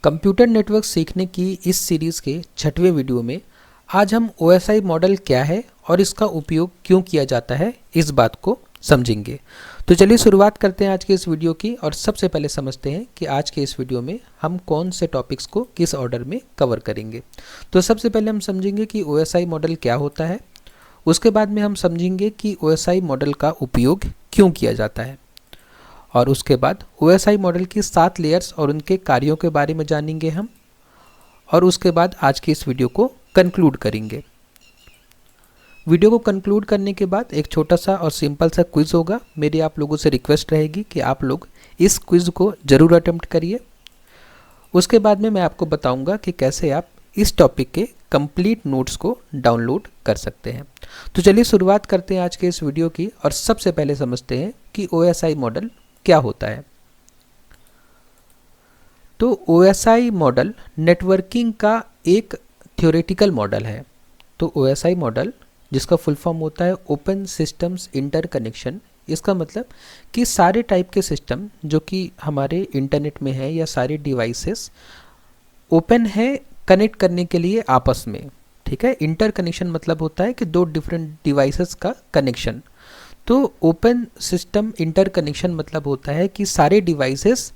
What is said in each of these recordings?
Computer network सीखने की इस सीरीज़ के 6वें वीडियो में आज हम OSI मॉडल क्या है और इसका उपयोग क्यों किया जाता है इस बात को समझेंगे। तो चलिए शुरुआत करते हैं आज के इस वीडियो की और सबसे पहले समझते हैं कि आज के इस वीडियो में हम कौन से टॉपिक्स को किस ऑर्डर में कवर करेंगे। तो सबसे पहले हम समझेंगे कि OSI मॉडल क्या होता है, उसके बाद में हम समझेंगे कि OSI मॉडल का उपयोग क्यों किया जाता है और उसके बाद OSI मॉडल की 7 लेयर्स और उनके कार्यों के बारे में जानेंगे हम और उसके बाद आज की इस वीडियो को कंक्लूड करेंगे। वीडियो को कंक्लूड करने के बाद एक छोटा सा और सिंपल सा क्विज़ होगा। मेरी आप लोगों से रिक्वेस्ट रहेगी कि आप लोग इस क्विज़ को ज़रूर अटेम्प्ट करिए। उसके बाद में मैं आपको बताऊंगा कि कैसे आप इस टॉपिक के कंप्लीट नोट्स को डाउनलोड कर सकते हैं। तो चलिए शुरुआत करते हैं आज के इस वीडियो की और सबसे पहले समझते हैं कि OSI मॉडल क्या होता है। तो OSI मॉडल नेटवर्किंग का एक थ्योरेटिकल मॉडल है। तो OSI मॉडल जिसका फुल फॉर्म होता है ओपन सिस्टम्स इंटरकनेक्शन, इसका मतलब कि सारे टाइप के सिस्टम जो कि हमारे इंटरनेट में है या सारे डिवाइसेस ओपन है कनेक्ट करने के लिए आपस में। ठीक है, इंटरकनेक्शन मतलब होता है कि दो डिफरेंट डिवाइसेस का कनेक्शन। तो ओपन सिस्टम इंटरकनेक्शन मतलब होता है कि सारे डिवाइसेस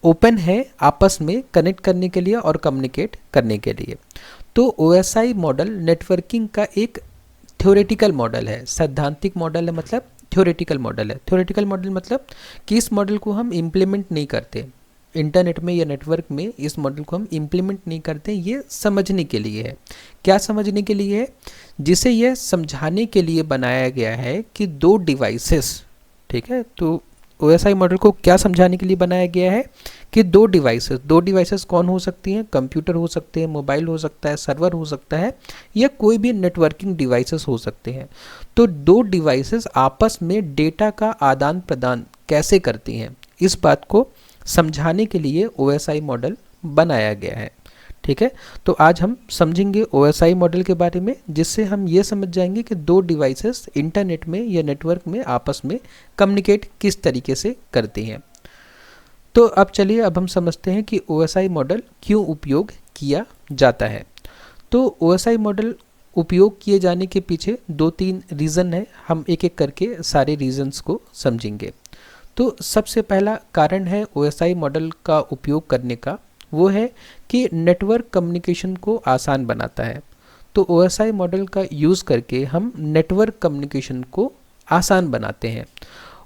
ओपन है आपस में कनेक्ट करने के लिए और कम्युनिकेट करने के लिए। तो OSI मॉडल नेटवर्किंग का एक थ्योरेटिकल मॉडल है, सैद्धांतिक मॉडल है, मतलब थ्योरेटिकल मॉडल है। थ्योरेटिकल मॉडल मतलब कि इस मॉडल को हम इम्प्लीमेंट नहीं करते इंटरनेट में या नेटवर्क में, इस मॉडल को हम इम्प्लीमेंट नहीं करते, ये समझने के लिए है। क्या समझने के लिए है? जिसे यह समझाने के लिए बनाया गया है कि दो डिवाइसेस, ठीक है, तो OSI मॉडल को क्या समझाने के लिए बनाया गया है कि दो डिवाइसेस कौन हो सकती हैं? कंप्यूटर हो सकते हैं, मोबाइल हो सकता है, सर्वर हो सकता है या कोई भी नेटवर्किंग डिवाइसेस हो सकते हैं। तो दो डिवाइसेस आपस में डेटा का आदान प्रदान कैसे करती हैं, इस बात को समझाने के लिए OSI मॉडल बनाया गया है। ठीक है, तो आज हम समझेंगे OSI मॉडल के बारे में, जिससे हम ये समझ जाएंगे कि दो डिवाइसेस इंटरनेट में या नेटवर्क में आपस में कम्युनिकेट किस तरीके से करती हैं। तो अब चलिए अब हम समझते हैं कि OSI मॉडल क्यों उपयोग किया जाता है। तो OSI मॉडल उपयोग किए जाने के पीछे 2-3 रीज़न है, हम एक एक करके सारे रीजंस को समझेंगे। तो सबसे पहला कारण है OSI मॉडल का उपयोग करने का, वो है कि नेटवर्क कम्युनिकेशन को आसान बनाता है। तो OSI मॉडल का यूज़ करके हम नेटवर्क कम्युनिकेशन को आसान बनाते हैं।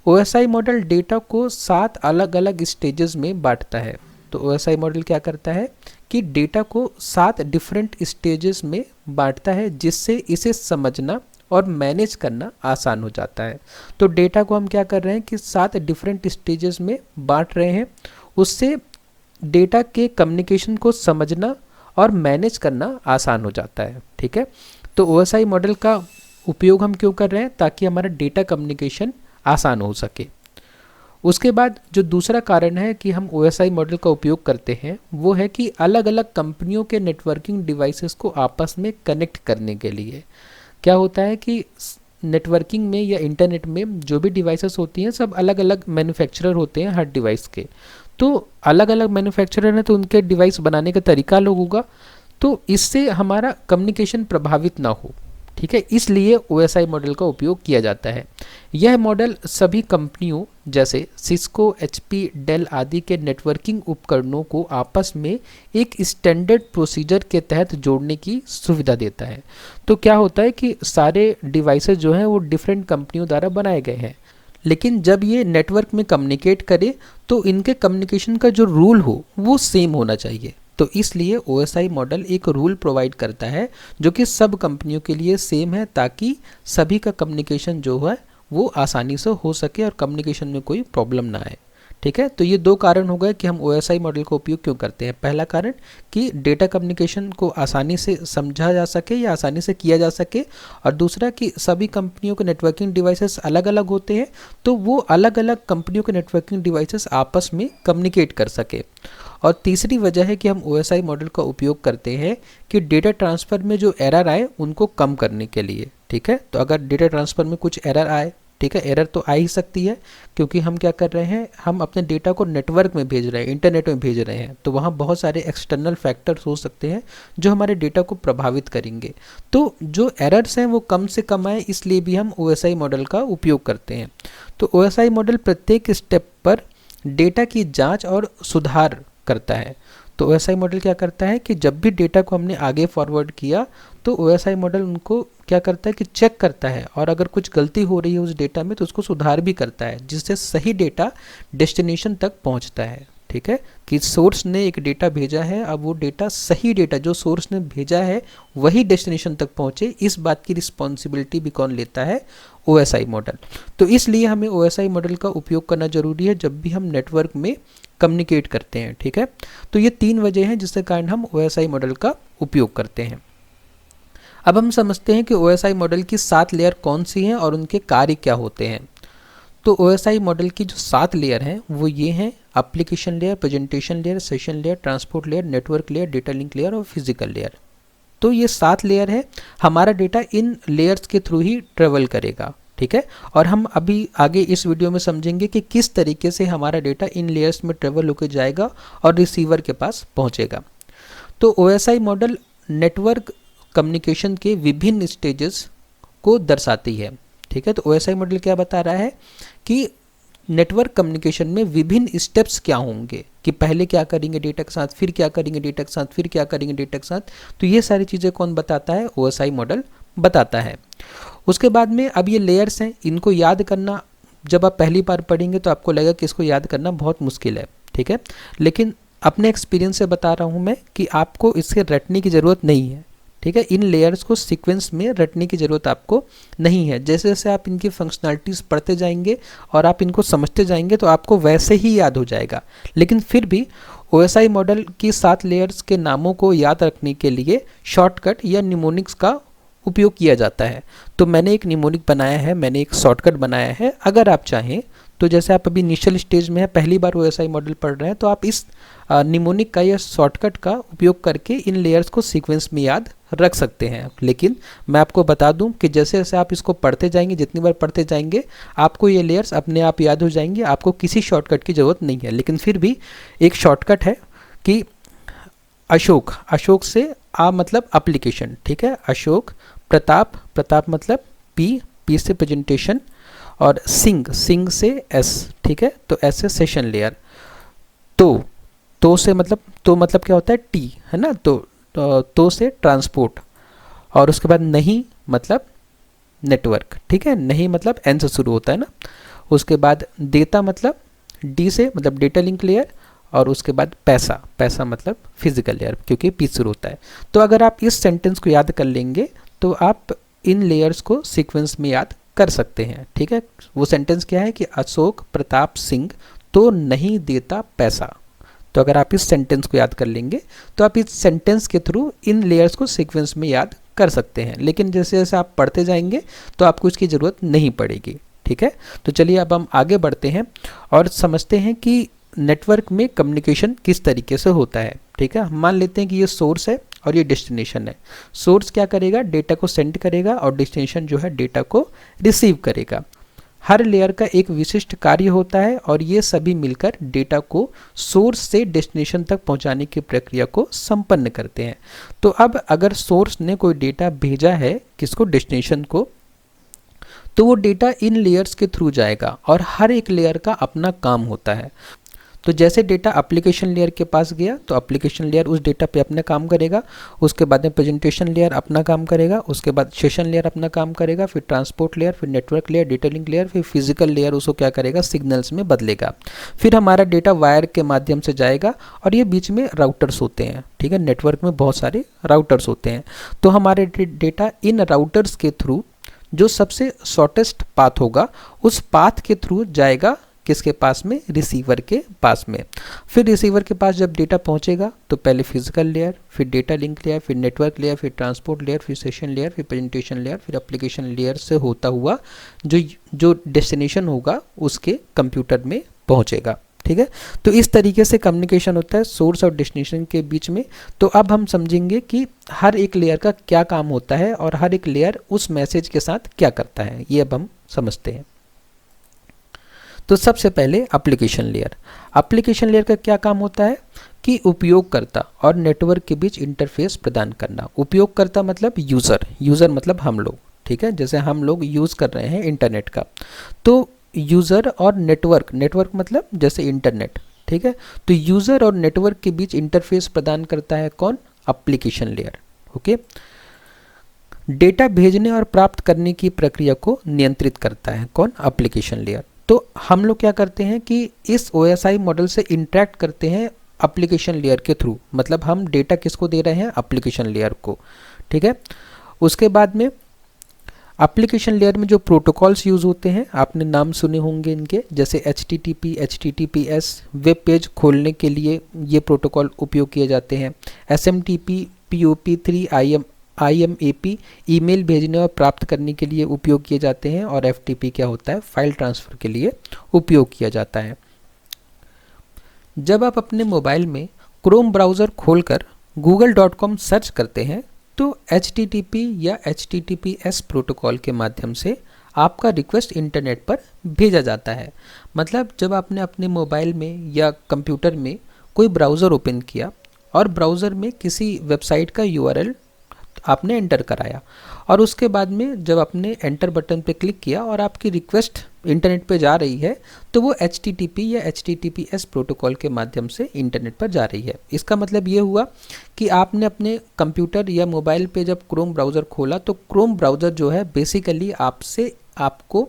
OSI मॉडल डेटा को 7 अलग अलग स्टेजेस में बांटता है। तो OSI मॉडल क्या करता है कि डेटा को 7 डिफरेंट स्टेजेस में बांटता है, जिससे इसे समझना और मैनेज करना आसान हो जाता है। तो डेटा को हम क्या कर रहे हैं कि 7 डिफरेंट स्टेजेस में बांट रहे हैं, उससे डेटा के कम्युनिकेशन को समझना और मैनेज करना आसान हो जाता है। ठीक है, तो OSI मॉडल का उपयोग हम क्यों कर रहे हैं? ताकि हमारा डेटा कम्युनिकेशन आसान हो सके। उसके बाद जो दूसरा कारण है कि हम OSI मॉडल का उपयोग करते हैं, वो है कि अलग अलग कंपनियों के नेटवर्किंग डिवाइसेस को आपस में कनेक्ट करने के लिए। क्या होता है कि नेटवर्किंग में या इंटरनेट में जो भी डिवाइसेस होती हैं सब अलग अलग मैन्युफैक्चरर होते हैं हर डिवाइस के। तो अलग अलग मैन्युफैक्चरर हैं तो उनके डिवाइस बनाने का तरीका अलग होगा, तो इससे हमारा कम्युनिकेशन प्रभावित ना हो। ठीक है, इसलिए OSI मॉडल का उपयोग किया जाता है। यह मॉडल सभी कंपनियों जैसे सिस्को, HP, डेल आदि के नेटवर्किंग उपकरणों को आपस में एक स्टैंडर्ड प्रोसीजर के तहत जोड़ने की सुविधा देता है। तो क्या होता है कि सारे डिवाइसेस जो हैं वो डिफरेंट कंपनियों द्वारा बनाए गए हैं, लेकिन जब ये नेटवर्क में कम्युनिकेट करे तो इनके कम्युनिकेशन का जो रूल हो वो सेम होना चाहिए। तो इसलिए OSI मॉडल एक रूल प्रोवाइड करता है जो कि सब कंपनियों के लिए सेम है, ताकि सभी का कम्युनिकेशन जो है वो आसानी से हो सके और कम्युनिकेशन में कोई प्रॉब्लम ना आए। ठीक है, तो ये 2 कारण हो गए कि हम OSI मॉडल का उपयोग क्यों करते हैं। पहला कारण कि डेटा कम्युनिकेशन को आसानी से समझा जा सके या आसानी से किया जा सके, और दूसरा कि सभी कंपनियों के नेटवर्किंग डिवाइसेस अलग अलग होते हैं, तो वो अलग अलग कंपनियों के नेटवर्किंग डिवाइसेस आपस में कम्युनिकेट कर सके। और तीसरी वजह है कि हम OSI मॉडल का उपयोग करते हैं कि डेटा ट्रांसफ़र में जो एरर आए उनको कम करने के लिए। ठीक है, तो अगर डेटा ट्रांसफ़र में कुछ एरर आए ठीक है। एरर तो आ ही सकती है क्योंकि हम क्या कर रहे हैं, हम अपने डेटा को नेटवर्क में भेज रहे हैं, इंटरनेट में भेज रहे हैं, तो वहाँ बहुत सारे एक्सटर्नल फैक्टर्स हो सकते हैं जो हमारे डेटा को प्रभावित करेंगे। तो जो एरर्स हैं वो कम से कम आए, इसलिए भी हम OSI मॉडल का उपयोग करते हैं। तो OSI मॉडल प्रत्येक स्टेप पर डेटा की जांच और सुधार करता है। तो OSI मॉडल क्या करता है कि जब भी डेटा को हमने आगे फॉरवर्ड किया तो OSI मॉडल उनको क्या करता है कि चेक करता है, और अगर कुछ गलती हो रही है उस डेटा में तो उसको सुधार भी करता है, जिससे सही डेटा डेस्टिनेशन तक पहुंचता है। ठीक है, कि सोर्स ने एक डेटा भेजा है, अब वो डेटा सही डेटा जो सोर्स ने भेजा है वही डेस्टिनेशन तक पहुंचे, इस बात की रिस्पॉन्सिबिलिटी भी कौन लेता है, OSI मॉडल। तो इसलिए हमें OSI मॉडल का उपयोग करना जरूरी है जब भी हम नेटवर्क में कम्युनिकेट करते हैं। ठीक है, तो ये 3 वजह हैं जिसके कारण हम OSI मॉडल का उपयोग करते हैं। अब हम समझते हैं कि OSI मॉडल की 7 लेयर कौन सी हैं और उनके कार्य क्या होते हैं। तो OSI मॉडल की जो 7 लेयर हैं वो ये हैं: application layer, presentation layer, session layer, transport layer, network layer, data link layer और फिजिकल लेयर। तो ये 7 लेयर है, हमारा डेटा इन लेयर्स के थ्रू ही ट्रेवल करेगा। ठीक है, और हम अभी आगे इस वीडियो में समझेंगे कि किस तरीके से हमारा डेटा इन लेयर्स में ट्रेवल होकर जाएगा और रिसीवर के पास पहुंचेगा। तो OSI मॉडल नेटवर्क कम्युनिकेशन के विभिन्न स्टेजेस को दर्शाती है। ठीक है, तो OSI मॉडल क्या बता रहा है कि नेटवर्क कम्युनिकेशन में विभिन्न स्टेप्स क्या होंगे, कि पहले क्या करेंगे डेटा के साथ, फिर क्या करेंगे डेटा के साथ, फिर क्या करेंगे डेटा के साथ। तो ये सारी चीज़ें कौन बताता है, OSI मॉडल बताता है। उसके बाद में अब ये लेयर्स हैं, इनको याद करना जब आप पहली बार पढ़ेंगे तो आपको लगेगा कि इसको याद करना बहुत मुश्किल है। ठीक है, लेकिन अपने एक्सपीरियंस से बता रहा हूँ मैं कि आपको इससे रटने की ज़रूरत नहीं है। ठीक है, इन लेयर्स को सीक्वेंस में रटने की ज़रूरत आपको नहीं है। जैसे जैसे आप इनकी फंक्शनैलिटीज़ पढ़ते जाएंगे और आप इनको समझते जाएंगे तो आपको वैसे ही याद हो जाएगा। लेकिन फिर भी OSI मॉडल की 7 लेयर्स के नामों को याद रखने के लिए शॉर्टकट या निमोनिक्स का उपयोग किया जाता है। तो मैंने एक निमोनिक बनाया है, मैंने एक शॉर्टकट बनाया है। अगर आप चाहें तो जैसे आप अभी इनिशियल स्टेज में है, पहली बार OSI मॉडल पढ़ रहे हैं, तो आप इस निमोनिक का या शॉर्टकट का उपयोग करके इन लेयर्स को सीक्वेंस में याद रख सकते हैं। लेकिन मैं आपको बता दूं कि जैसे जैसे आप इसको पढ़ते जाएंगे, जितनी बार पढ़ते जाएंगे, आपको ये लेयर्स अपने आप याद हो जाएंगे, आपको किसी शॉर्टकट की ज़रूरत नहीं है। लेकिन फिर भी एक शॉर्टकट है कि अशोक, अशोक से मतलब एप्लीकेशन। ठीक है, अशोक, प्रताप, प्रताप मतलब पी से प्रेजेंटेशन, और सिंह, सिंह से एस। ठीक है, तो एस से सेशन लेयर। तो से मतलब, तो मतलब क्या होता है, टी है ना, तो से ट्रांसपोर्ट, और उसके बाद नहीं मतलब नेटवर्क। ठीक है, नहीं मतलब एन से शुरू होता है ना। उसके बाद देता मतलब डी से मतलब डेटा लिंक लेयर, और उसके बाद पैसा, पैसा मतलब फिजिकल लेयर क्योंकि पी शुरू होता है। तो अगर आप इस सेंटेंस को याद कर लेंगे तो आप इन लेयर्स को सीक्वेंस में याद कर सकते हैं। ठीक है, वो सेंटेंस क्या है कि अशोक प्रताप सिंह तो नहीं देता पैसा। तो अगर आप इस सेंटेंस को याद कर लेंगे तो आप इस सेंटेंस के थ्रू इन लेयर्स को सीक्वेंस में याद कर सकते हैं। लेकिन जैसे जैसे आप पढ़ते जाएंगे तो आपको इसकी ज़रूरत नहीं पड़ेगी। ठीक है, तो चलिए अब हम आगे बढ़ते हैं और समझते हैं कि नेटवर्क में कम्युनिकेशन किस तरीके से होता है। ठीक है, हम मान लेते हैं कि ये सोर्स है और ये डेस्टिनेशन है। सोर्स क्या करेगा, डेटा को सेंड करेगा, और डेस्टिनेशन जो है डेटा को रिसीव करेगा। हर लेयर का एक विशिष्ट कार्य होता है और ये सभी मिलकर डेटा को सोर्स से डेस्टिनेशन तक पहुंचाने की प्रक्रिया को संपन्न करते हैं। तो अब अगर सोर्स ने कोई डेटा भेजा है किसको, डेस्टिनेशन को, तो वो डेटा इन लेयर्स के थ्रू जाएगा और हर एक लेयर का अपना काम होता है। तो जैसे डेटा एप्लीकेशन लेयर के पास गया तो एप्लीकेशन लेयर उस डेटा पे अपना काम करेगा, उसके बाद में प्रेजेंटेशन लेयर अपना काम करेगा, उसके बाद सेशन लेयर अपना काम करेगा, फिर ट्रांसपोर्ट लेयर, फिर network layer, data link layer, फिर फिजिकल लेयर उसको क्या करेगा, सिग्नल्स में बदलेगा। फिर हमारा डेटा वायर के माध्यम से जाएगा और ये बीच में राउटर्स होते हैं। ठीक है, नेटवर्क में बहुत सारे राउटर्स होते हैं। तो हमारे डेटा इन राउटर्स के थ्रू जो सबसे शॉर्टेस्ट पाथ होगा उस पाथ के थ्रू जाएगा किसके पास में, रिसीवर के पास में। फिर रिसीवर के पास जब डेटा पहुंचेगा तो पहले फिजिकल लेयर, फिर डेटा लिंक लेयर, फिर नेटवर्क लेयर, फिर ट्रांसपोर्ट लेयर, फिर सेशन लेयर, फिर प्रेजेंटेशन लेयर, फिर एप्लीकेशन लेयर से होता हुआ जो डेस्टिनेशन होगा उसके कंप्यूटर में पहुंचेगा। ठीक है, तो इस तरीके से कम्युनिकेशन होता है सोर्स और डेस्टिनेशन के बीच में। तो अब हम समझेंगे कि हर एक लेयर का क्या काम होता है और हर एक लेयर उस मैसेज के साथ क्या करता है, ये अब हम समझते हैं। तो सबसे पहले एप्लीकेशन लेयर। एप्लीकेशन लेयर का क्या काम होता है कि उपयोगकर्ता और नेटवर्क के बीच इंटरफेस प्रदान करना। उपयोगकर्ता मतलब यूज़र, यूज़र मतलब हम लोग, ठीक है, जैसे हम लोग यूज़ कर रहे हैं इंटरनेट का, तो यूज़र और नेटवर्क, नेटवर्क मतलब जैसे इंटरनेट, ठीक है, तो यूज़र और नेटवर्क के बीच इंटरफेस प्रदान करता है कौन? Application layer. ओके, डेटा भेजने और प्राप्त करने की प्रक्रिया को नियंत्रित करता है कौन? Application layer. तो हम लोग क्या करते हैं कि इस OSI मॉडल से इंटरेक्ट करते हैं एप्लीकेशन लेयर के थ्रू, मतलब हम डेटा किसको दे रहे हैं? एप्लीकेशन लेयर को, ठीक है। उसके बाद में एप्लीकेशन लेयर में जो प्रोटोकॉल्स यूज़ होते हैं, आपने नाम सुने होंगे इनके, जैसे HTTP, HTTPS, वेब पेज खोलने के लिए ये प्रोटोकॉल उपयोग किए जाते हैं। SMTP, POP3, IMAP ईमेल भेजने और प्राप्त करने के लिए उपयोग किए जाते हैं, और FTP क्या होता है? फाइल ट्रांसफ़र के लिए उपयोग किया जाता है। जब आप अपने मोबाइल में क्रोम ब्राउज़र खोलकर google.com सर्च करते हैं तो HTTP या HTTPS प्रोटोकॉल के माध्यम से आपका रिक्वेस्ट इंटरनेट पर भेजा जाता है। मतलब जब आपने अपने मोबाइल में या कंप्यूटर में कोई ब्राउज़र ओपन किया और ब्राउज़र में किसी वेबसाइट का URL आपने एंटर कराया, और उसके बाद में जब आपने एंटर बटन पे क्लिक किया और आपकी रिक्वेस्ट इंटरनेट पे जा रही है, तो वो HTTP या HTTPS प्रोटोकॉल के माध्यम से इंटरनेट पर जा रही है। इसका मतलब ये हुआ कि आपने अपने कंप्यूटर या मोबाइल पे जब क्रोम ब्राउज़र खोला, तो क्रोम ब्राउज़र जो है बेसिकली आपको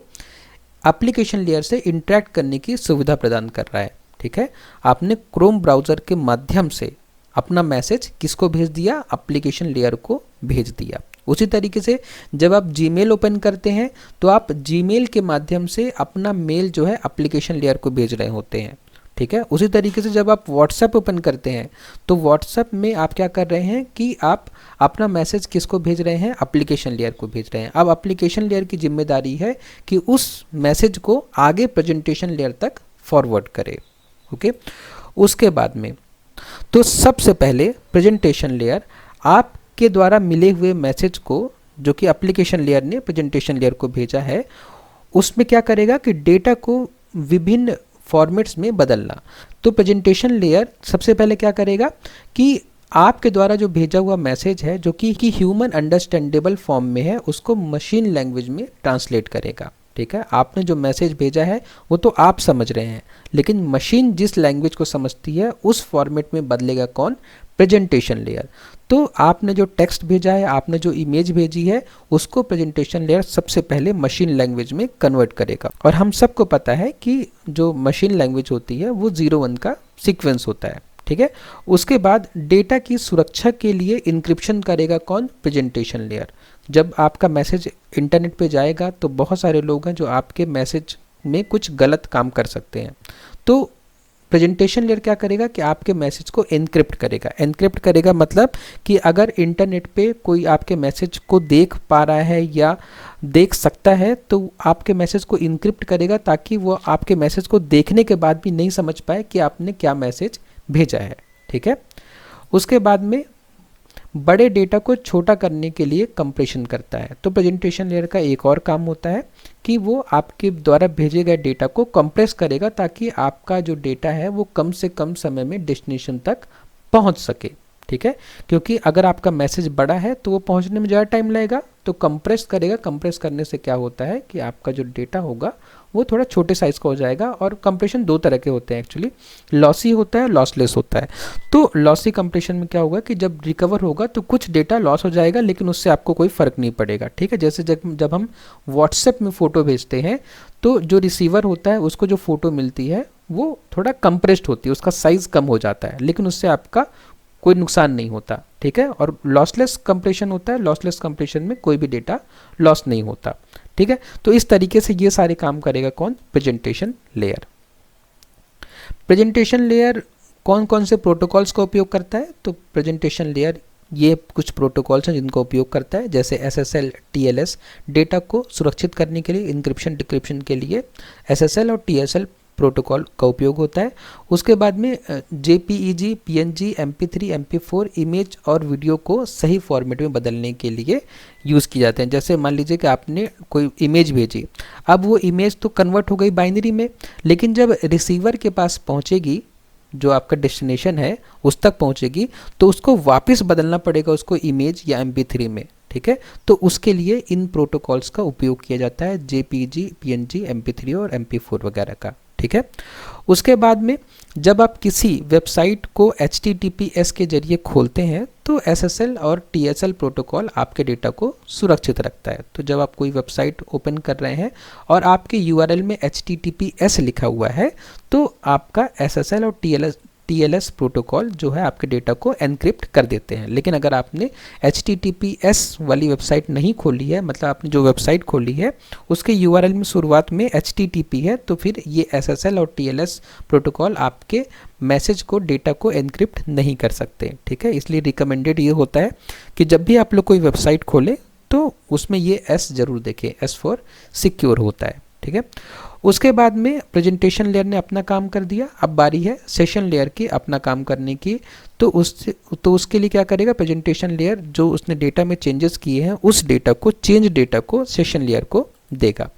एप्लीकेशन लेयर से इंटरेक्ट करने की सुविधा प्रदान कर रहा है, ठीक है। आपने क्रोम ब्राउज़र के माध्यम से अपना मैसेज किसको भेज दिया? एप्लीकेशन लेयर को भेज दिया। उसी तरीके से जब आप जीमेल ओपन करते हैं तो आप जीमेल के माध्यम से अपना मेल जो है एप्लीकेशन लेयर को भेज रहे होते हैं, ठीक है। उसी तरीके से जब आप व्हाट्सएप ओपन करते हैं तो व्हाट्सएप में आप क्या कर रहे हैं कि आप अपना मैसेज किसको भेज रहे हैं? एप्लीकेशन लेयर को भेज रहे हैं। अब एप्लीकेशन लेयर की जिम्मेदारी है कि उस मैसेज को आगे प्रेजेंटेशन लेयर तक फॉरवर्ड करे। ओके, उसके बाद में तो सबसे पहले प्रेजेंटेशन लेयर आपके द्वारा मिले हुए मैसेज को, जो कि एप्लीकेशन लेयर ने प्रेजेंटेशन लेयर को भेजा है, उसमें क्या करेगा कि डेटा को विभिन्न फॉर्मेट्स में बदलना। तो प्रेजेंटेशन लेयर सबसे पहले क्या करेगा कि आपके द्वारा जो भेजा हुआ मैसेज है, जो कि ह्यूमन अंडरस्टैंडेबल फॉर्म में है, उसको मशीन लैंग्वेज में ट्रांसलेट करेगा, ठीक है। आपने जो मैसेज भेजा है वो तो आप समझ रहे हैं, लेकिन मशीन जिस लैंग्वेज को समझती है उस फॉर्मेट में बदलेगा कौन? Presentation layer. तो आपने जो टेक्स्ट भेजा है, आपने जो इमेज भेजी है, उसको प्रेजेंटेशन लेयर सबसे पहले मशीन लैंग्वेज में कन्वर्ट करेगा। और हम सबको पता है कि जो मशीन लैंग्वेज होती है वो 0-1 का सीक्वेंस होता है, ठीक है। उसके बाद डेटा की सुरक्षा के लिए इंक्रिप्शन करेगा कौन? Presentation layer. जब आपका मैसेज इंटरनेट पे जाएगा तो बहुत सारे लोग हैं जो आपके मैसेज में कुछ गलत काम कर सकते हैं, तो प्रेजेंटेशन लेयर क्या करेगा कि आपके मैसेज को एनक्रिप्ट करेगा। एनक्रिप्ट करेगा मतलब कि अगर इंटरनेट पे कोई आपके मैसेज को देख पा रहा है या देख सकता है तो आपके मैसेज को इनक्रिप्ट करेगा, ताकि वो आपके मैसेज को देखने के बाद भी नहीं समझ पाए कि आपने क्या मैसेज भेजा है, ठीक है। उसके बाद में बड़े डेटा को छोटा करने के लिए कंप्रेशन करता है। तो प्रेजेंटेशन लेयर का एक और काम होता है कि वो आपके द्वारा भेजे गए डेटा को कंप्रेस करेगा, ताकि आपका जो डेटा है वो कम से कम समय में डेस्टिनेशन तक पहुंच सके, ठीक है। क्योंकि अगर आपका मैसेज बड़ा है तो वो पहुंचने में ज़्यादा टाइम लगेगा, तो कंप्रेस करेगा। कंप्रेस करने से क्या होता है कि आपका जो डेटा होगा वो थोड़ा छोटे साइज़ का हो जाएगा। और कंप्रेशन 2 तरह के होते हैं एक्चुअली, लॉसी होता है, लॉसलेस होता है। तो लॉसी कंप्रेशन में क्या होगा कि जब रिकवर होगा तो कुछ डेटा लॉस हो जाएगा, लेकिन उससे आपको कोई फ़र्क नहीं पड़ेगा, ठीक है। जैसे जब हम व्हाट्सएप में फ़ोटो भेजते हैं तो जो रिसीवर होता है उसको जो फ़ोटो मिलती है वो थोड़ा कंप्रेस्ड होती है, उसका साइज़ कम हो जाता है, लेकिन उससे आपका कोई नुकसान नहीं होता, ठीक है। और लॉसलेस कंप्रेशन होता है, लॉसलेस कंप्रेशन में कोई भी डेटा लॉस नहीं होता, ठीक है। तो इस तरीके से ये सारे काम करेगा कौन? Presentation layer. प्रेजेंटेशन लेयर कौन कौन से प्रोटोकॉल्स का उपयोग करता है? तो प्रेजेंटेशन लेयर ये कुछ प्रोटोकॉल्स हैं जिनको उपयोग करता है, जैसे SSL, TLS डेटा को सुरक्षित करने के लिए, इंक्रिप्शन डिक्रिप्शन के लिए SSL और TSL प्रोटोकॉल का उपयोग होता है। उसके बाद में JPEG, PNG, MP3, MP4 image और वीडियो को सही फॉर्मेट में बदलने के लिए यूज़ किए जाते हैं। जैसे मान लीजिए कि आपने कोई इमेज भेजी, अब वो इमेज तो कन्वर्ट हो गई बाइनरी में, लेकिन जब रिसीवर के पास पहुंचेगी, जो आपका डेस्टिनेशन है उस तक पहुंचेगी, तो उसको वापस बदलना पड़ेगा उसको इमेज या MP3 में। ठीक है, तो उसके लिए इन प्रोटोकॉल्स का उपयोग किया जाता है, JPEG, PNG, MP3 और MP4 वगैरह का। ठीक है, उसके बाद में जब आप किसी वेबसाइट को HTTPS के जरिए खोलते हैं तो SSL और TSL प्रोटोकॉल आपके डेटा को सुरक्षित रखता है। तो जब आप कोई वेबसाइट ओपन कर रहे हैं और आपके URL में HTTPS लिखा हुआ है, तो आपका SSL और TLS प्रोटोकॉल जो है आपके डेटा को एनक्रिप्ट कर देते हैं। लेकिन अगर आपने HTTPS वाली वेबसाइट नहीं खोली है, मतलब आपने जो वेबसाइट खोली है उसके URL में शुरुआत में HTTP है, तो फिर ये SSL और TLS प्रोटोकॉल आपके मैसेज को, डेटा को एनक्रिप्ट नहीं कर सकते। ठीक है, इसलिए रिकमेंडेड ये होता है कि जब भी आप लोग कोई वेबसाइट खोलें तो उसमें ये S जरूर देखें, S फॉर सिक्योर होता है। ठीक है, उसके बाद में प्रेजेंटेशन लेयर ने अपना काम कर दिया, अब बारी है सेशन लेयर की अपना काम करने की। तो उसके लिए क्या करेगा, प्रेजेंटेशन लेयर जो उसने डेटा में चेंजेस किए हैं उस डेटा को, चेंज डेटा को सेशन लेयर को देगा।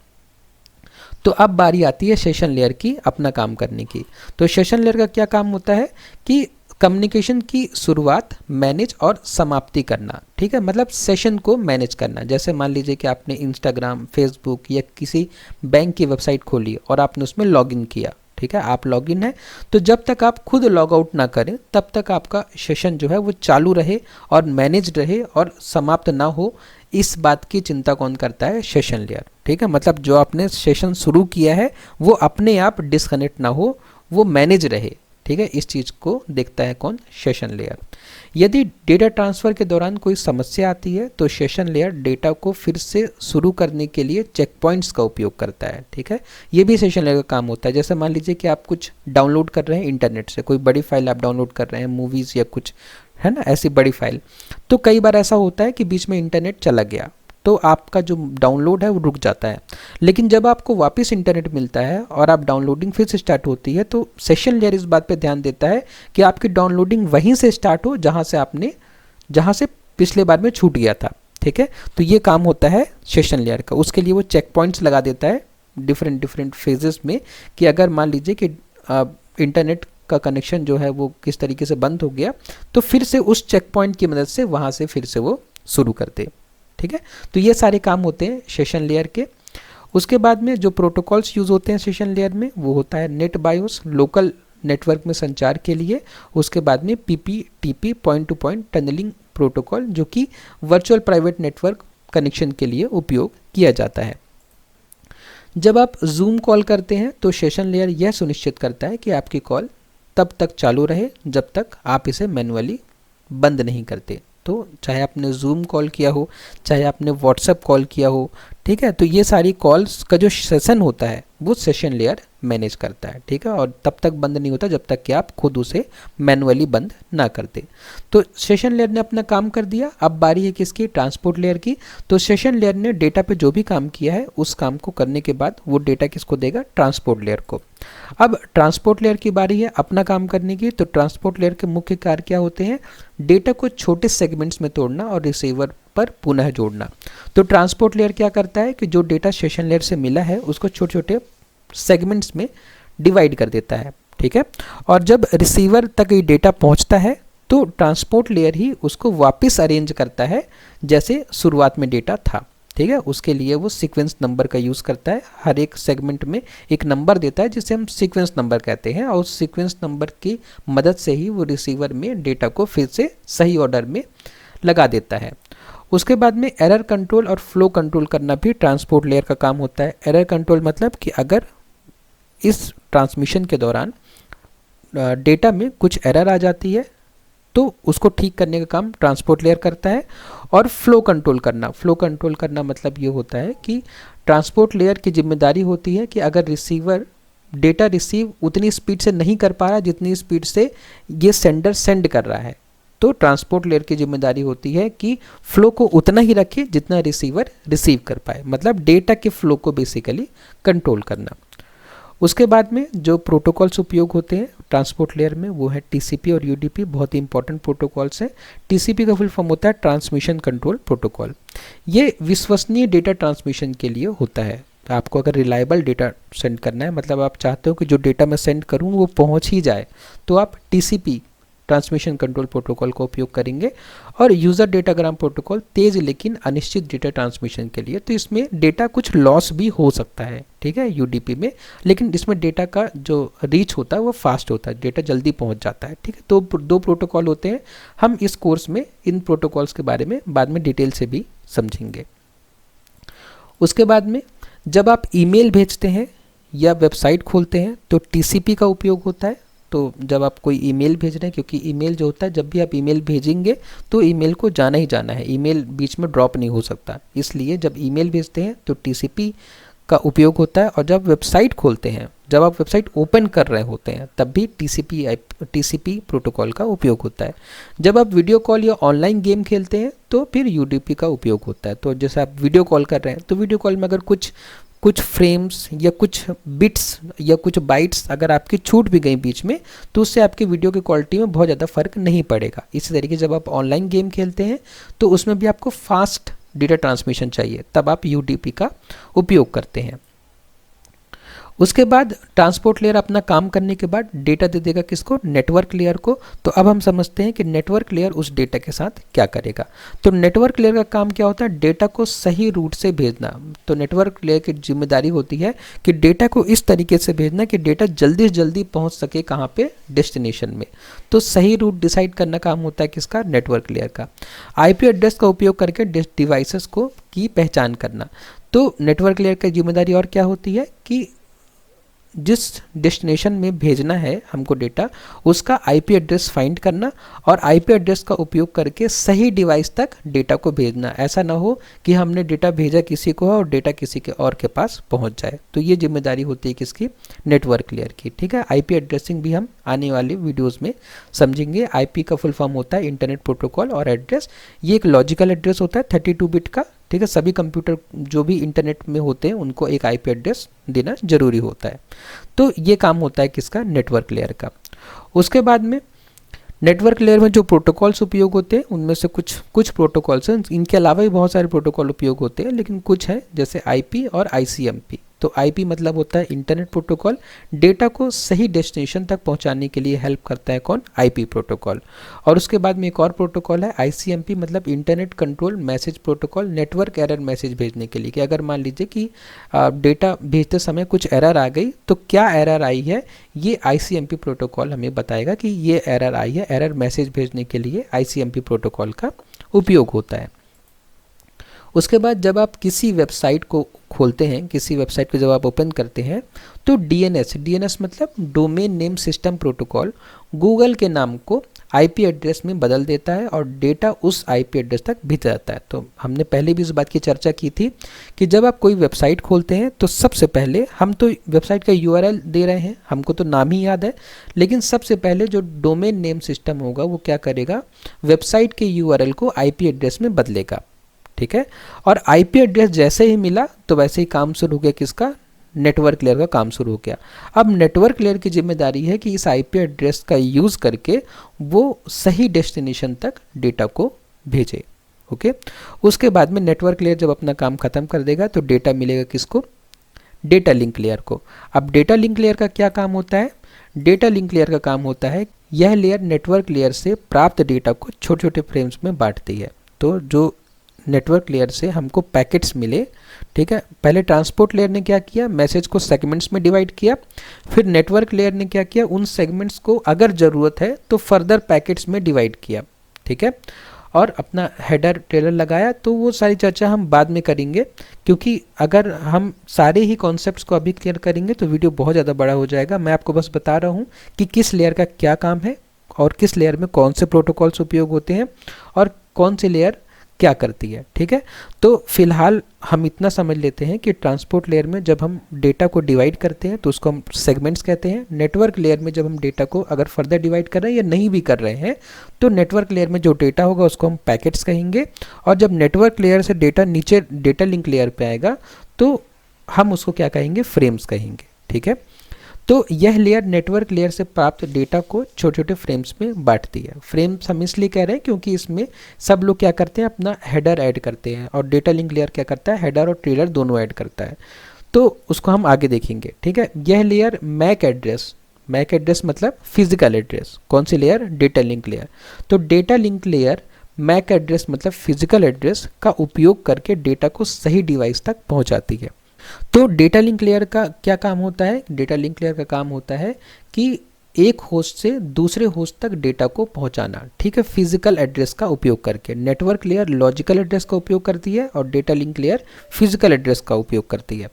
तो अब बारी आती है सेशन लेयर की अपना काम करने की। तो सेशन लेयर का क्या काम होता है कि कम्युनिकेशन की शुरुआत, मैनेज और समाप्ति करना। ठीक है, मतलब सेशन को मैनेज करना। जैसे मान लीजिए कि आपने इंस्टाग्राम, फेसबुक या किसी बैंक की वेबसाइट खोली और आपने उसमें लॉगिन किया। ठीक है, आप लॉगिन है, तो जब तक आप खुद लॉग आउट ना करें तब तक आपका सेशन जो है वो चालू रहे और मैनेज रहे और समाप्त ना हो, इस बात की चिंता कौन करता है, सेशन लेयर। ठीक है, मतलब जो आपने सेशन शुरू किया है वो अपने आप डिस्कनेक्ट ना हो, वो मैनेज रहे। ठीक है, इस चीज़ को देखता है कौन, सेशन लेयर। यदि डेटा ट्रांसफ़र के दौरान कोई समस्या आती है तो सेशन लेयर डेटा को फिर से शुरू करने के लिए चेक पॉइंट्स का उपयोग करता है। ठीक है, ये भी सेशन लेयर का काम होता है। जैसे मान लीजिए कि आप कुछ डाउनलोड कर रहे हैं इंटरनेट से, कोई बड़ी फाइल आप डाउनलोड कर रहे हैं, मूवीज़ या कुछ है ना, ऐसी बड़ी फाइल, तो कई बार ऐसा होता है कि बीच में इंटरनेट चला गया तो आपका जो डाउनलोड है वो रुक जाता है। लेकिन जब आपको वापस इंटरनेट मिलता है और आप डाउनलोडिंग फिर से स्टार्ट होती है, तो सेशन लेयर इस बात पे ध्यान देता है कि आपकी डाउनलोडिंग वहीं से स्टार्ट हो जहाँ से पिछले बार में छूट गया था। ठीक है, तो ये काम होता है सेशन लेयर का। उसके लिए वो चेक पॉइंट्स लगा देता है डिफरेंट फेजेस में, कि अगर मान लीजिए कि इंटरनेट का कनेक्शन जो है वो किस तरीके से बंद हो गया, तो फिर से उस चेक पॉइंट की मदद से वहाँ से फिर से वो शुरू करते। ठीक है, तो ये सारे काम होते हैं सेशन लेयर के। उसके बाद में जो प्रोटोकॉल्स यूज़ होते हैं सेशन लेयर में, वो होता है नेट बायोस, लोकल नेटवर्क में संचार के लिए। उसके बाद में PPTP, point to point tunneling protocol, जो कि वर्चुअल प्राइवेट नेटवर्क कनेक्शन के लिए उपयोग किया जाता है। जब आप जूम कॉल करते हैं तो सेशन लेयर यह सुनिश्चित करता है कि आपकी कॉल तब तक चालू रहे जब तक आप इसे मैन्युअली बंद नहीं करते। तो चाहे आपने जूम कॉल किया हो, चाहे आपने व्हाट्सएप कॉल किया हो, ठीक है, तो ये सारी कॉल्स का जो सेशन होता है वो सेशन लेयर मैनेज करता है। ठीक है, और तब तक बंद नहीं होता जब तक कि आप खुद उसे मैनुअली बंद ना करते। तो सेशन लेयर ने अपना काम कर दिया। अब बारी है किसकी, ट्रांसपोर्ट लेयर की। तो सेशन लेयर ने डेटा पे जो भी काम किया है उस काम को करने के बाद वो डेटा किसको देगा, ट्रांसपोर्ट लेयर को। अब ट्रांसपोर्ट लेयर की बारी है अपना काम करने की। तो ट्रांसपोर्ट लेयर के मुख्य कार्य क्या होते हैं, डेटा को छोटे सेगमेंट्स में तोड़ना और रिसीवर पर पुनः जोड़ना। तो ट्रांसपोर्ट लेयर क्या करता है कि जो डेटा सेशन लेयर से मिला है उसको छोटे छोटे सेगमेंट्स में डिवाइड कर देता है। ठीक है, और जब रिसीवर तक ये डेटा पहुंचता है तो ट्रांसपोर्ट लेयर ही उसको वापस अरेंज करता है जैसे शुरुआत में डेटा था। ठीक है, उसके लिए वो सीक्वेंस नंबर का यूज़ करता है। हर एक सेगमेंट में एक नंबर देता है जिसे हम सीक्वेंस नंबर कहते हैं, और उस सीक्वेंस नंबर की मदद से ही वो रिसीवर में डेटा को फिर से सही ऑर्डर में लगा देता है। उसके बाद में एरर कंट्रोल और फ्लो कंट्रोल करना भी ट्रांसपोर्ट लेयर का काम होता है। एरर कंट्रोल मतलब कि अगर इस ट्रांसमिशन के दौरान डेटा में कुछ एरर आ जाती है तो उसको ठीक करने का काम ट्रांसपोर्ट लेयर करता है। और फ्लो कंट्रोल करना मतलब ये होता है कि ट्रांसपोर्ट लेयर की जिम्मेदारी होती है कि अगर रिसीवर डेटा रिसीव उतनी स्पीड से नहीं कर पा रहा जितनी स्पीड से ये सेंडर सेंड कर रहा है, तो ट्रांसपोर्ट लेयर की जिम्मेदारी होती है कि फ्लो को उतना ही रखे जितना रिसीवर रिसीव कर पाए, मतलब डेटा के फ्लो को बेसिकली कंट्रोल करना। उसके बाद में जो प्रोटोकॉल्स उपयोग होते हैं ट्रांसपोर्ट लेयर में वो है टीसीपी और यूडीपी, बहुत ही इंपॉर्टेंट प्रोटोकॉल्स हैं। टीसीपी का फुल फॉर्म होता है ट्रांसमिशन कंट्रोल प्रोटोकॉल। ये विश्वसनीय डेटा ट्रांसमिशन के लिए होता है। तो आपको अगर रिलायबल डेटा सेंड करना है, मतलब आप चाहते हो कि जो डेटा मैं सेंड करूँ वो पहुँच ही जाए, तो आप टीसीपी ट्रांसमिशन कंट्रोल प्रोटोकॉल का उपयोग करेंगे। और यूज़र डेटाग्राम प्रोटोकॉल तेज़ लेकिन अनिश्चित डेटा ट्रांसमिशन के लिए, तो इसमें डेटा कुछ लॉस भी हो सकता है, ठीक है, यूडीपी में, लेकिन इसमें डेटा का जो रीच होता है वो फास्ट होता है, डेटा जल्दी पहुंच जाता है, ठीक है। तो दो प्रोटोकॉल होते हैं। हम इस कोर्स में इन प्रोटोकॉल्स के बारे में बाद में डिटेल से भी समझेंगे। उसके बाद में जब आप ईमेल भेजते हैं या वेबसाइट खोलते हैं तो टीसीपी का उपयोग होता है। तो जब आप कोई ईमेल भेज रहे हैं, क्योंकि ईमेल जो होता है, जब भी आप ईमेल भेजेंगे तो ईमेल को जाना ही जाना है, ईमेल बीच में ड्रॉप नहीं हो सकता, इसलिए जब ईमेल भेजते हैं तो टीसीपी का उपयोग होता है। और जब वेबसाइट खोलते हैं, जब आप वेबसाइट ओपन कर रहे होते हैं, तब भी टीसीपी प्रोटोकॉल का उपयोग होता है। जब आप वीडियो कॉल या ऑनलाइन गेम खेलते हैं तो फिर यूडीपी का उपयोग होता है। तो जैसे आप वीडियो कॉल कर रहे हैं तो वीडियो कॉल में अगर कुछ फ्रेम्स या कुछ बिट्स या कुछ बाइट्स अगर आपकी छूट भी गई बीच में, तो उससे आपकी वीडियो की क्वालिटी में बहुत ज़्यादा फर्क नहीं पड़ेगा। इसी तरीके जब आप ऑनलाइन गेम खेलते हैं तो उसमें भी आपको फास्ट डेटा ट्रांसमिशन चाहिए, तब आप यूडीपी का उपयोग करते हैं। उसके बाद ट्रांसपोर्ट लेयर अपना काम करने के बाद डेटा दे देगा किसको, नेटवर्क लेयर को। तो अब हम समझते हैं कि नेटवर्क लेयर उस डेटा के साथ क्या करेगा। तो नेटवर्क लेयर का काम क्या होता है, डेटा को सही रूट से भेजना। तो नेटवर्क लेयर की जिम्मेदारी होती है कि डेटा को इस तरीके से भेजना कि डेटा जल्दी से जल्दी पहुंच सके कहाँ पे, डेस्टिनेशन में। तो सही रूट डिसाइड करना काम होता है किसका, नेटवर्क लेयर का। आईपी एड्रेस का उपयोग करके डिवाइसेस को की पहचान करना। तो नेटवर्क लेयर की जिम्मेदारी और क्या होती है कि जिस डेस्टिनेशन में भेजना है हमको डेटा, उसका आईपी एड्रेस फाइंड करना और आईपी एड्रेस का उपयोग करके सही डिवाइस तक डेटा को भेजना। ऐसा ना हो कि हमने डेटा भेजा किसी को और डेटा किसी के और के पास पहुंच जाए। तो ये जिम्मेदारी होती है किसकी, नेटवर्क लेयर की, ठीक है। आईपी एड्रेसिंग भी हम आने वाली वीडियोज़ में समझेंगे। आईपी का फुल फॉर्म होता है इंटरनेट प्रोटोकॉल और एड्रेस। ये एक लॉजिकल एड्रेस होता है 32 बिट का, ठीक है। सभी कंप्यूटर जो भी इंटरनेट में होते हैं उनको एक आईपी एड्रेस देना जरूरी होता है। तो ये काम होता है किसका, नेटवर्क लेयर का। उसके बाद में नेटवर्क लेयर में जो प्रोटोकॉल्स उपयोग होते हैं उनमें से कुछ प्रोटोकॉल्स हैं, इनके अलावा भी बहुत सारे प्रोटोकॉल उपयोग होते हैं, लेकिन कुछ हैं जैसे आईपी और आईसीएमपी। तो आईपी मतलब होता है इंटरनेट प्रोटोकॉल, डेटा को सही डेस्टिनेशन तक पहुंचाने के लिए हेल्प करता है कौन, आईपी प्रोटोकॉल। और उसके बाद में एक और प्रोटोकॉल है आईसीएमपी, मतलब internet control message protocol, network error message भेजने के लिए। कि अगर मान लीजिए कि डेटा भेजते समय कुछ एरर आ गई, तो क्या एरर आई है, ये आईसीएमपी प्रोटोकॉल हमें बताएगा कि ये एरर आई है। एरर मैसेज भेजने के लिए आईसीएमपी प्रोटोकॉल का उपयोग होता है। उसके बाद जब आप किसी वेबसाइट को खोलते हैं, किसी वेबसाइट को जब आप ओपन करते हैं, तो डीएनएस मतलब domain name system protocol Google के नाम को आईपी एड्रेस में बदल देता है और डेटा उस आईपी एड्रेस तक भेज जाता है। तो हमने पहले भी इस बात की चर्चा की थी कि जब आप कोई वेबसाइट खोलते हैं तो सबसे पहले हम तो वेबसाइट का यूआरएल दे रहे हैं, हमको तो नाम ही याद है, लेकिन सबसे पहले जो डोमेन नेम सिस्टम होगा वो क्या करेगा, वेबसाइट के यूआरएल को आईपी एड्रेस में बदलेगा, ठीक है। और आईपी एड्रेस जैसे ही मिला तो वैसे ही काम शुरू हो गया किसका, नेटवर्क लेयर का काम शुरू हो गया। अब नेटवर्क लेयर की जिम्मेदारी है कि इस आईपी एड्रेस का यूज़ करके वो सही डेस्टिनेशन तक डेटा को भेजे, ओके। उसके बाद में नेटवर्क लेयर जब अपना काम खत्म कर देगा तो डेटा मिलेगा किसको, डेटा लिंक लेयर को। अब डेटा लिंक लेयर का क्या काम होता है, डेटा लिंक लेयर का काम होता है यह लेयर नेटवर्क लेयर से प्राप्त डेटा को छोटे छोटे फ्रेम्स में बांटती है। तो जो नेटवर्क लेयर से हमको पैकेट्स मिले, ठीक है, पहले ट्रांसपोर्ट लेयर ने क्या किया, मैसेज को सेगमेंट्स में डिवाइड किया, फिर नेटवर्क लेयर ने क्या किया, उन सेगमेंट्स को अगर ज़रूरत है तो फर्दर पैकेट्स में डिवाइड किया, ठीक है, और अपना हेडर टेलर लगाया। तो वो सारी चर्चा हम बाद में करेंगे, क्योंकि अगर हम सारे ही कॉन्सेप्ट्स को अभी क्लियर करेंगे तो वीडियो बहुत ज़्यादा बड़ा हो जाएगा। मैं आपको बस बता रहा हूँ कि किस लेयर का क्या काम है और किस लेयर में कौन से प्रोटोकॉल्स उपयोग होते हैं और कौन सी लेयर क्या करती है, ठीक है। तो फिलहाल हम इतना समझ लेते हैं कि ट्रांसपोर्ट लेयर में जब हम डेटा को डिवाइड करते हैं तो उसको हम सेगमेंट्स कहते हैं। नेटवर्क लेयर में जब हम डेटा को अगर फर्दर डिवाइड कर रहे हैं या नहीं भी कर रहे हैं तो नेटवर्क लेयर में जो डेटा होगा उसको हम पैकेट्स कहेंगे, और जब नेटवर्क लेयर से डेटा नीचे डेटा लिंक लेयर पे आएगा तो हम उसको क्या कहेंगे, फ्रेम्स कहेंगे, ठीक है। तो यह लेयर नेटवर्क लेयर से प्राप्त डेटा को छोटे छोटे फ्रेम्स में बांटती है। फ्रेम्स हम इसलिए कह रहे हैं क्योंकि इसमें सब लोग क्या करते हैं, अपना हेडर ऐड करते हैं, और डेटा लिंक लेयर क्या करता है, हेडर और ट्रेलर दोनों ऐड करता है। तो उसको हम आगे देखेंगे, ठीक है। यह लेयर मैक एड्रेस मतलब फिजिकल एड्रेस, कौन सी लेयर, डेटा लिंक लेयर। तो data link layer MAC address मतलब फिजिकल एड्रेस का उपयोग करके डेटा को सही डिवाइस तक पहुंचाती है। तो डेटा लिंक लेयर का क्या काम होता है, डेटा लिंक लेयर का काम होता है कि एक होस्ट से दूसरे होस्ट तक डेटा को पहुंचाना, ठीक है, फिजिकल एड्रेस का उपयोग करके। नेटवर्क लेयर लॉजिकल एड्रेस का उपयोग करती है और data link layer physical address का उपयोग करती है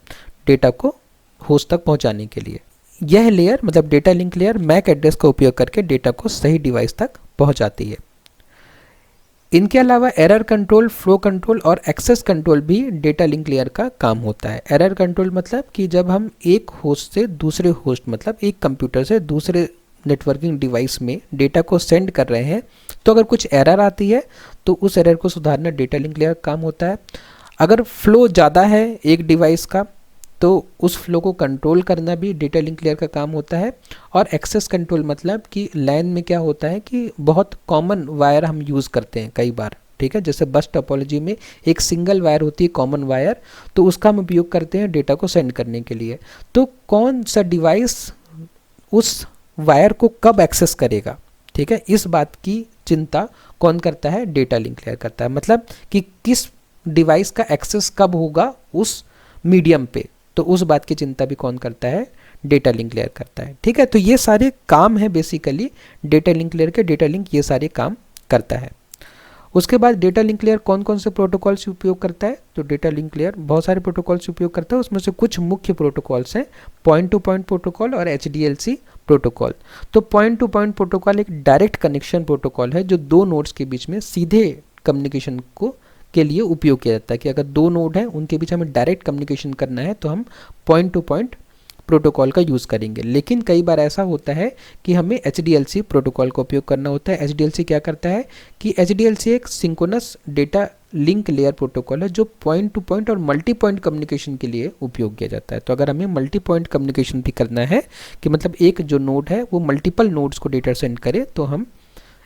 डेटा को होस्ट तक पहुंचाने के लिए। यह लेयर मतलब data link layer MAC address का उपयोग करके डेटा को सही डिवाइस तक पहुंचाती है। इनके अलावा एरर कंट्रोल, फ्लो कंट्रोल और एक्सेस कंट्रोल भी डेटा लिंक लेयर का काम होता है। एरर कंट्रोल मतलब कि जब हम एक होस्ट से दूसरे होस्ट मतलब एक कंप्यूटर से दूसरे नेटवर्किंग डिवाइस में डेटा को सेंड कर रहे हैं, तो अगर कुछ एरर आती है तो उस एरर को सुधारना डेटा लिंक लेयर का काम होता है। अगर फ्लो ज़्यादा है एक डिवाइस का तो उस फ्लो को कंट्रोल करना भी डेटा लिंक लेयर का काम होता है। और एक्सेस कंट्रोल मतलब कि लैन में क्या होता है कि बहुत कॉमन वायर हम यूज़ करते हैं कई बार, ठीक है, जैसे बस टोपोलॉजी में एक सिंगल वायर होती है कॉमन वायर, तो उसका हम उपयोग करते हैं डेटा को सेंड करने के लिए। तो कौन सा डिवाइस उस वायर को कब एक्सेस करेगा, ठीक है, इस बात की चिंता कौन करता है, डेटा लिंक लेयर करता है। मतलब कि किस डिवाइस का एक्सेस कब होगा उस मीडियम पे, तो उस बात की चिंता भी कौन करता है, डेटा लिंक लेयर करता है, ठीक है। तो ये सारे काम है बेसिकली डेटा लिंक लेयर के, डेटा लिंक ये सारे काम करता है। उसके बाद डेटा लिंक लेयर कौन कौन से प्रोटोकॉल से उपयोग करता है, तो डेटा लिंक लेयर बहुत सारे प्रोटोकॉल से उपयोग करता है, उसमें से कुछ मुख्य प्रोटोकॉल्स हैं पॉइंट टू पॉइंट प्रोटोकॉल और HDLC प्रोटोकॉल। तो पॉइंट टू पॉइंट प्रोटोकॉल एक डायरेक्ट कनेक्शन प्रोटोकॉल है जो दो नोड्स के बीच में सीधे कम्युनिकेशन को के लिए उपयोग किया जाता है कि अगर दो नोड हैं उनके बीच हमें डायरेक्ट कम्युनिकेशन करना है तो हम पॉइंट टू पॉइंट प्रोटोकॉल का यूज़ करेंगे। लेकिन कई बार ऐसा होता है कि हमें HDLC प्रोटोकॉल का उपयोग करना होता है। HDLC क्या करता है कि HDLC एक synchronous data link layer protocol है जो पॉइंट टू पॉइंट और मल्टी पॉइंट कम्युनिकेशन के लिए उपयोग किया जाता है। तो अगर हमें मल्टी पॉइंट कम्युनिकेशन भी करना है कि मतलब एक जो नोड है वो मल्टीपल नोड्स को डेटा सेंड करे, तो हम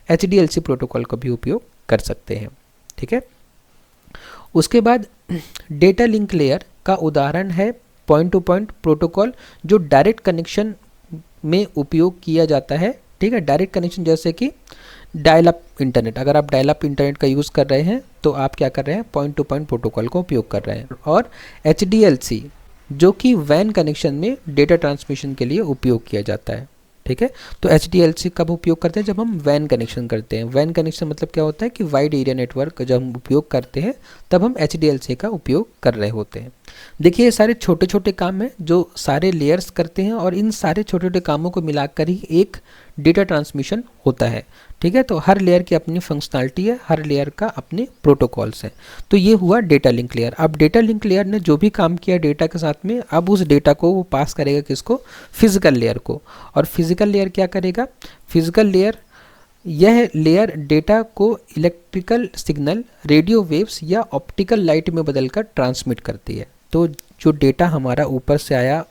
HDLC प्रोटोकॉल का भी उपयोग कर सकते हैं, ठीक है। उसके बाद डेटा लिंक लेयर का उदाहरण है पॉइंट टू पॉइंट प्रोटोकॉल जो डायरेक्ट कनेक्शन में उपयोग किया जाता है, ठीक है। डायरेक्ट कनेक्शन जैसे कि डायल अप इंटरनेट, अगर आप डायल अप इंटरनेट का यूज़ कर रहे हैं तो आप क्या कर रहे हैं, पॉइंट टू पॉइंट प्रोटोकॉल का उपयोग कर रहे हैं। और HDLC जो कि वैन कनेक्शन में डेटा ट्रांसमिशन के लिए उपयोग किया जाता है, ठीक है। तो HDLC कब उपयोग करते हैं, जब हम वैन कनेक्शन करते हैं। वैन कनेक्शन मतलब क्या होता है कि वाइड एरिया नेटवर्क जब हम उपयोग करते हैं तब हम HDLC का उपयोग कर रहे होते हैं। देखिए ये सारे छोटे छोटे काम हैं जो सारे लेयर्स करते हैं और इन सारे छोटे छोटे कामों को मिलाकर ही एक डेटा ट्रांसमिशन होता है, ठीक है। तो हर लेयर की अपनी फंक्शनैलिटी है, हर लेयर का अपने प्रोटोकॉल्स हैं। तो ये हुआ डेटा लिंक लेयर। अब डेटा लिंक लेयर ने जो भी काम किया डेटा के साथ में, अब उस डेटा को वो पास करेगा किसको, फिजिकल लेयर को। और फिजिकल लेयर क्या करेगा, फिजिकल लेयर यह लेयर डेटा को इलेक्ट्रिकल सिग्नल, रेडियो वेव्स या ऑप्टिकल लाइट में बदलकर ट्रांसमिट करती है। तो जो डेटा हमारा ऊपर से आया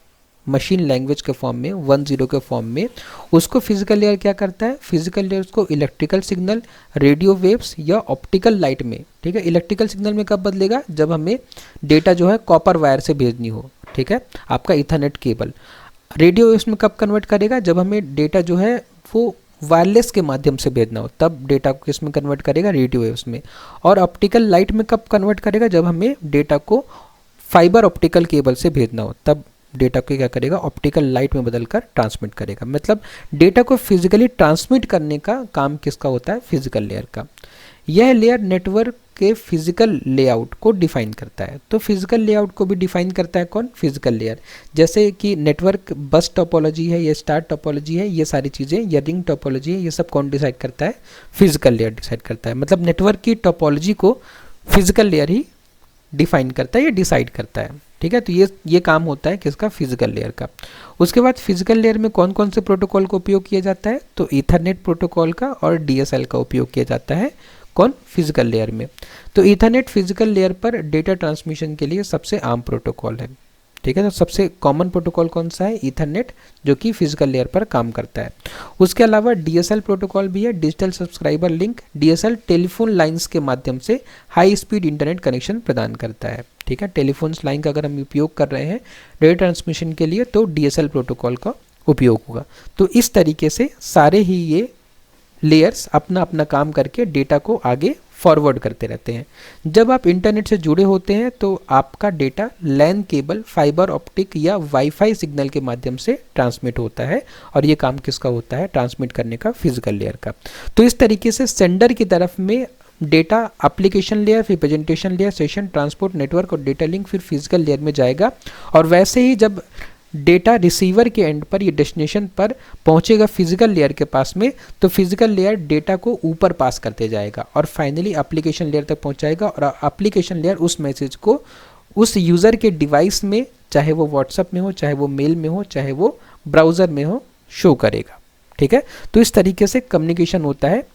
मशीन लैंग्वेज के फॉर्म में 10 के फॉर्म में, उसको फिजिकल लेयर क्या करता है, फिजिकल लेयर उसको इलेक्ट्रिकल सिग्नल, रेडियो वेव्स या ऑप्टिकल लाइट में, ठीक है। इलेक्ट्रिकल सिग्नल में कब बदलेगा, जब हमें डेटा जो है कॉपर वायर से भेजनी हो, ठीक है, आपका इथरनेट केबल। रेडियो वेव्स में कब कन्वर्ट करेगा, जब हमें डेटा जो है वो वायरलेस के माध्यम से भेजना हो, तब डेटा को किस में कन्वर्ट करेगा, रेडियो वेव्स में। और ऑप्टिकल लाइट में कब कन्वर्ट करेगा, जब हमें डेटा को फाइबर ऑप्टिकल केबल से भेजना हो, तब डेटा को क्या करेगा, ऑप्टिकल लाइट में बदलकर ट्रांसमिट करेगा। मतलब डेटा को फिजिकली ट्रांसमिट करने का काम किसका होता है, फिजिकल लेयर का। यह लेयर नेटवर्क के फिजिकल लेआउट को डिफाइन करता है। तो फिजिकल लेआउट को भी डिफाइन करता है कौन, फिजिकल लेयर। जैसे कि नेटवर्क बस टोपोलॉजी है, ये स्टार टोपोलॉजी है, ये सारी चीज़ें, ये रिंग टोपोलॉजी है, ये सब कौन डिसाइड करता है, फिजिकल लेयर डिसाइड करता है। मतलब नेटवर्क की टोपोलॉजी को फिजिकल लेयर ही डिफाइन करता है या डिसाइड करता है, ठीक है। तो ये काम होता है किसका, फिजिकल लेयर का। उसके बाद फिजिकल लेयर में कौन कौन से प्रोटोकॉल का उपयोग किया जाता है, तो ईथरनेट प्रोटोकॉल का और DSL का उपयोग किया जाता है, कौन, फिजिकल लेयर में। तो ईथरनेट फिजिकल लेयर पर डेटा ट्रांसमिशन के लिए सबसे आम प्रोटोकॉल है, ठीक है। तो सबसे कॉमन प्रोटोकॉल कौन सा है? ईथरनेट, जो कि फिजिकल लेयर पर काम करता है। उसके अलावा DSL प्रोटोकॉल भी है, digital subscriber link. DSL telephone lines के माध्यम से हाई स्पीड इंटरनेट कनेक्शन प्रदान करता है, ठीक है। टेलीफोन लाइन का अगर हम उपयोग कर रहे हैं डेटा ट्रांसमिशन के लिए तो DSL प्रोटोकॉल का उपयोग होगा। तो इस तरीके से सारे ही ये लेयर्स अपना अपना काम करके डेटा को आगे फॉरवर्ड करते रहते हैं। जब आप इंटरनेट से जुड़े होते हैं तो आपका data LAN cable, fibre optic या वाईफाई सिग्नल के माध्यम से ट्रांसमिट होता है, और ये काम किसका होता है? ट्रांसमिट करने का, फिजिकल लेयर का। तो इस तरीके से सेंडर की तरफ में डेटा एप्लीकेशन लेयर, फिर presentation layer, session, transport, network और डेटा लिंक फिर फिजिकल लेयर में जाएगा। और वैसे ही जब डेटा रिसीवर के एंड पर, ये डेस्टिनेशन पर पहुंचेगा फिजिकल लेयर के पास में, तो फिजिकल लेयर डेटा को ऊपर पास करते जाएगा और फाइनली एप्लीकेशन लेयर तक पहुंचाएगा। और एप्लीकेशन लेयर उस मैसेज को उस यूज़र के डिवाइस में, चाहे वो व्हाट्सएप में हो, चाहे वो मेल में हो, चाहे वो ब्राउज़र में हो, शो करेगा, ठीक है। तो इस तरीके से कम्युनिकेशन होता है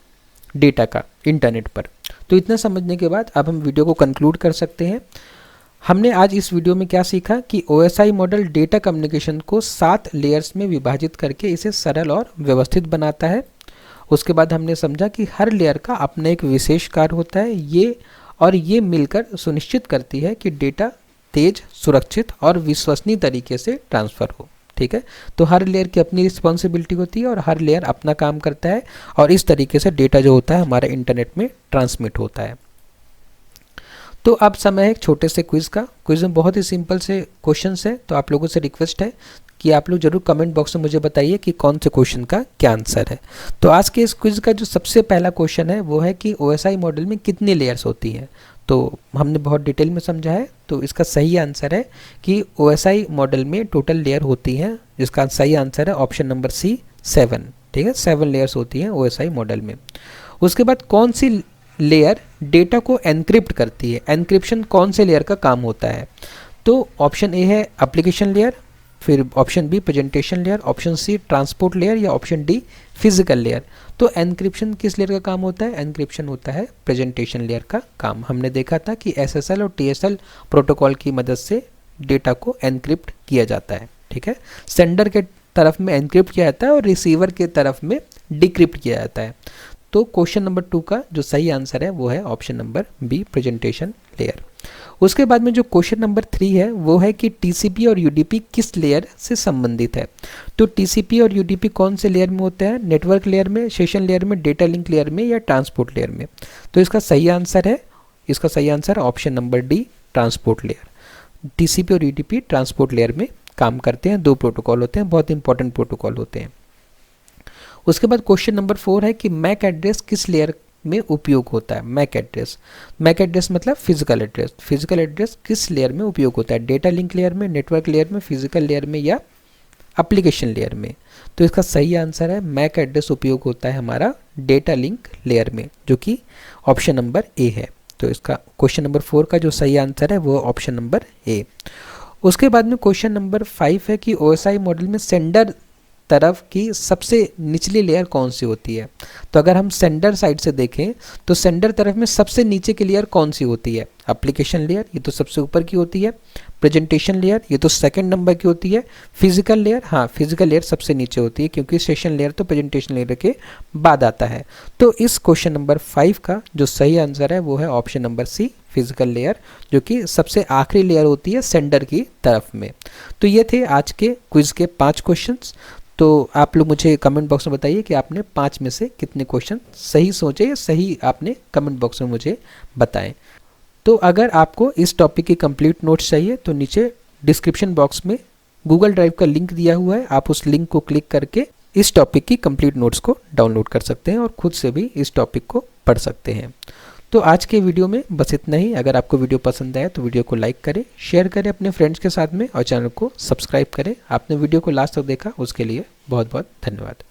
डेटा का इंटरनेट पर। तो इतना समझने के बाद अब हम वीडियो को कंक्लूड कर सकते हैं। हमने आज इस वीडियो में क्या सीखा कि OSI मॉडल डेटा कम्युनिकेशन को 7 लेयर्स में विभाजित करके इसे सरल और व्यवस्थित बनाता है। उसके बाद हमने समझा कि हर लेयर का अपना एक विशेष कार्य होता है, ये मिलकर सुनिश्चित करती है कि डेटा तेज, सुरक्षित और विश्वसनीय तरीके से ट्रांसफ़र हो, ठीक है। तो हर लेयर की अपनी रिस्पॉन्सिबिलिटी होती है और हर लेयर अपना काम करता है, और इस तरीके से डेटा जो होता है हमारे इंटरनेट में ट्रांसमिट होता है। तो अब समय है एक छोटे से क्विज़ का। क्विज़ में बहुत ही सिंपल से क्वेश्चंस हैं, तो आप लोगों से रिक्वेस्ट है कि आप लोग जरूर कमेंट बॉक्स में मुझे बताइए कि कौन से क्वेश्चन का क्या आंसर है। तो आज के इस क्विज़ का जो सबसे पहला क्वेश्चन है वो है कि OSI मॉडल में कितनी लेयर्स होती हैं। तो हमने बहुत डिटेल में समझा है, तो इसका सही आंसर है कि OSI मॉडल में टोटल लेयर होती हैं, जिसका सही आंसर है ऑप्शन नंबर C, 7, ठीक है। 7 लेयर्स होती हैं OSI मॉडल में। उसके बाद कौन सी लेयर डेटा को एनक्रिप्ट करती है? एनक्रिप्शन कौन से लेयर का काम होता है? तो ऑप्शन ए है एप्लीकेशन लेयर, फिर option B presentation layer, option C transport layer, या ऑप्शन डी फिजिकल लेयर। तो एनक्रिप्शन किस लेयर का काम होता है? एनक्रिप्शन होता है प्रेजेंटेशन लेयर का काम। हमने देखा था कि SSL और TSL प्रोटोकॉल की मदद से डेटा को एनक्रिप्ट किया जाता है, ठीक है। सेंडर के तरफ में एनक्रिप्ट किया जाता है और रिसीवर के तरफ में डिक्रिप्ट किया जाता है। तो क्वेश्चन नंबर 2 का जो सही आंसर है वो है option number B, presentation layer. उसके बाद में जो क्वेश्चन नंबर 3 है वो है कि TCP और UDP किस लेयर से संबंधित है। तो TCP और UDP कौन से लेयर में होते हैं? नेटवर्क लेयर में, सेशन लेयर में, डेटा लिंक लेयर में, या ट्रांसपोर्ट लेयर में। तो इसका सही आंसर है option number D, transport layer. TCP और UDP ट्रांसपोर्ट लेयर में काम करते हैं। 2 प्रोटोकॉल होते हैं, बहुत इंपॉर्टेंट प्रोटोकॉल होते हैं। उसके बाद क्वेश्चन नंबर 4 है कि मैक एड्रेस किस लेयर में उपयोग होता है? मैक एड्रेस मतलब फिजिकल एड्रेस किस लेयर में उपयोग होता है? डेटा लिंक लेयर में, नेटवर्क लेयर में, फिजिकल लेयर में, या एप्लीकेशन लेयर में। तो इसका सही आंसर है मैक एड्रेस उपयोग होता है हमारा डेटा लिंक लेयर में, जो कि ऑप्शन नंबर ए है। तो इसका क्वेश्चन नंबर 4 का जो सही आंसर है वो ऑप्शन नंबर ए। उसके बाद में क्वेश्चन नंबर 5 है कि OSI मॉडल में सेंडर तरफ की सबसे निचली लेयर कौन सी होती है? तो अगर हम सेंडर साइड से देखें तो सेंडर तरफ में सबसे नीचे की लेयर कौन सी होती है? एप्लीकेशन लेयर, ये तो सबसे ऊपर की होती है। प्रेजेंटेशन लेयर, ये तो सेकंड नंबर की होती है। फिजिकल लेयर, हाँ फिजिकल लेयर सबसे नीचे होती है, क्योंकि सेशन लेयर तो प्रेजेंटेशन लेयर के बाद आता है। तो इस क्वेश्चन नंबर 5 का जो सही आंसर है वो है option number C, physical layer, जो कि सबसे आखिरी लेयर होती है सेंडर की तरफ में। तो ये थे आज के क्विज के 5 क्वेश्चंस। तो आप लोग मुझे कमेंट बॉक्स में बताइए कि आपने 5 में से कितने क्वेश्चन सही सोचे या सही आपने कमेंट बॉक्स में मुझे बताएं। तो अगर आपको इस टॉपिक की कंप्लीट नोट्स चाहिए तो नीचे डिस्क्रिप्शन बॉक्स में गूगल ड्राइव का लिंक दिया हुआ है, आप उस लिंक को क्लिक करके इस टॉपिक की कंप्लीट नोट्स को डाउनलोड कर सकते हैं और खुद से भी इस टॉपिक को पढ़ सकते हैं। तो आज के वीडियो में बस इतना ही। अगर आपको वीडियो पसंद आया तो वीडियो को लाइक करें, शेयर करें अपने फ्रेंड्स के साथ में, और चैनल को सब्सक्राइब करें। आपने वीडियो को लास्ट तक देखा उसके लिए बहुत बहुत धन्यवाद।